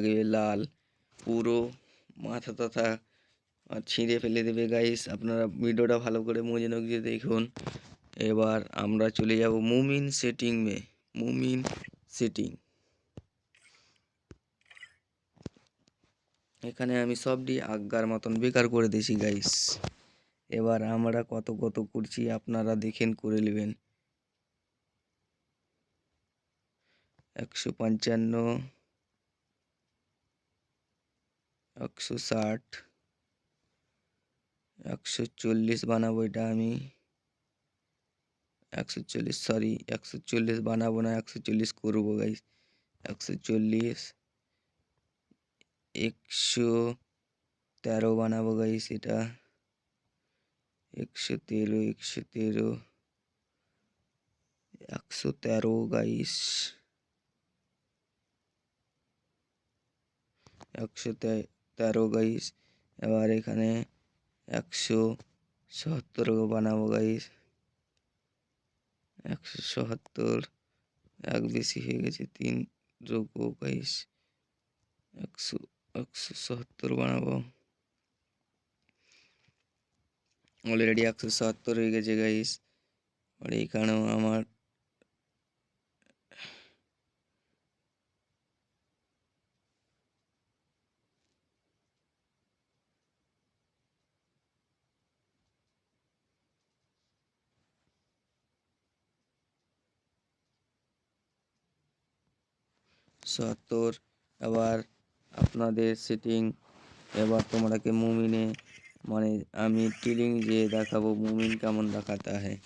লাগবে লাল, পুরো মাথা টাথা ছিঁড়ে ফেলে দেবে গাইস। আপনারা ভিডিওটা ভালো করে মনোযোগ দিয়ে দেখুন। এবার আমরা চলে যাব মুমিন সেটিং। এখানে আমি সবটি আজ্ঞার মতন বেকার করে দিয়েছি গাইস। এবার আমরা কত করছি আপনারা দেখেন, করে নেবেন। 155, 160, 140 বানাবো। এটা আমি 140 বানাবো না, 140 করবো গাইস। 140, 113 বানাবো গাইস। এটা 113 গাইস। 113 গাইস। এবার এখানে 170 বানাবো গাইস। 170 এক বেশি হয়ে গেছে, 3 যোগবো গাইস। 170 বানাবো। অলরেডি 170 হয়ে গেছে গাইস। আর এখানেও আমার সত্তর। এবার আপনাদের সেটিং। এবার তোমরাকে মুমিনে মানে আমি টিলিং যে দেখাবো মুমিন কেমন দেখাতা হয়।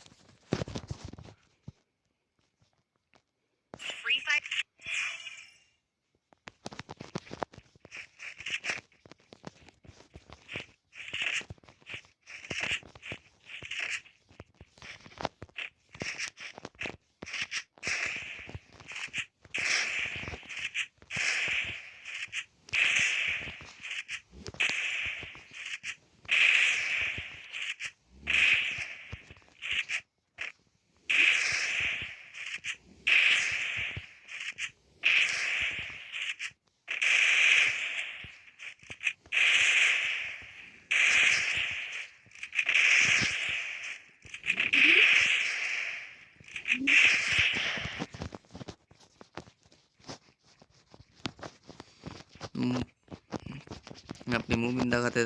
আপনি মুমিন দেখাতে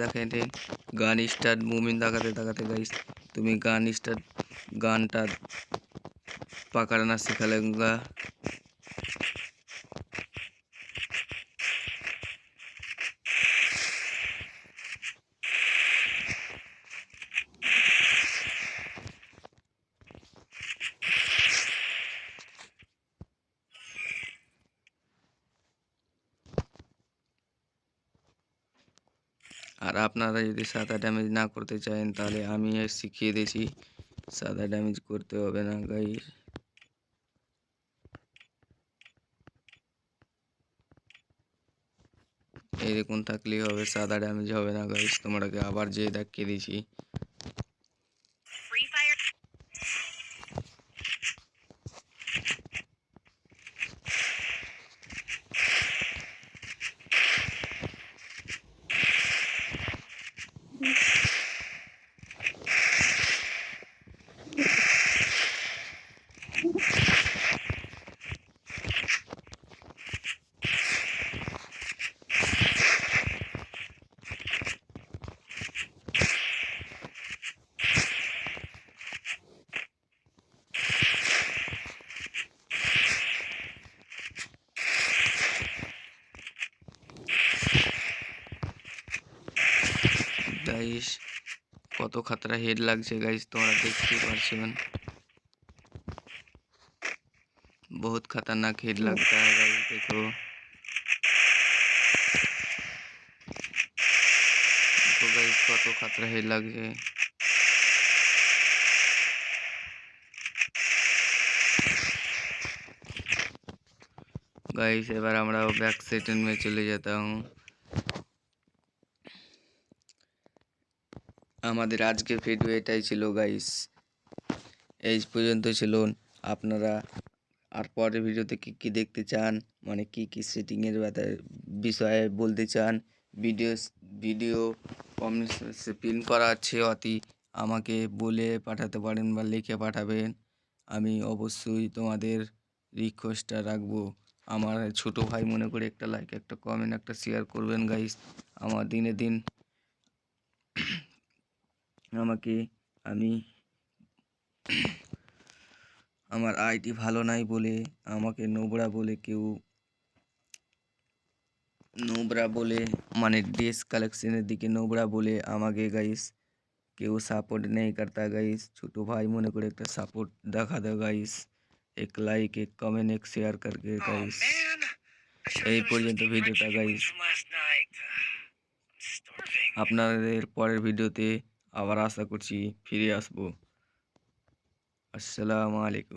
গান স্টার্ট। মুমিন দেখাতে গাইস তুমি গানটা पकड़ना सिखा लूँगा। আর আপনারা যদি সাদা ড্যামেজ না করতে চান তাহলে আমি শিখিয়ে দিয়েছি, সাদা ড্যামেজ করতে হবে না গাইস। এই দেখুন থাকলেই হবে, সাদা ড্যামেজ হবে না গাইস। তোমাকে আবার যে দেখিয়ে দিয়েছি। गाइस কত खतरा हेड লাগছে गाइस, তোমরা দেখতে পাচ্ছেন। बहुत खतरनाक हेड लगता है गाइस, देखो गाइस কত खतरा हेड লাগছে। गाइस এবার আমরা बैक सेटिंग में चले जाता हूँ। আমাদের আজকের ভিডিও এটাই ছিল গাইস, এই পর্যন্ত ছিল। আপনারা আর পরের ভিডিওতে কী দেখতে চান, মানে কী সেটিংয়ের বিষয়ে বলতে চান, ভিডিও কমেন্টসে পিন করা আছে, অতি আমাকে বলে পাঠাতে পারেন বা লিখে পাঠাবেন। আমি অবশ্যই তোমাদের রিকোয়েস্টটা রাখবো। আমার ছোট ভাই মনে করে একটা লাইক, একটা কমেন্ট, একটা শেয়ার করবেন গাইস। আমার দিনে দিন আমি আমার আইডি ভালো নাই বলে আমাকে নোবরা বলে মানে ড্রেস কালেকশনের দিকে নোবরা বলে আমাকে গাইস কেউ সাপোর্ট নেই করতা गाइस। ছোটো ভাই মনে করে একটা সাপোর্ट দেখা দাও गाइस। एक लाइक, एक कमेंट, एक शेयर करके गाइस। এই পর্যন্ত ভিডিওটা গাইস। আপনাদের পরের ভিডিওতে আবার আশা করছি ফিরে আসবো। আসসালামু আলাইকুম।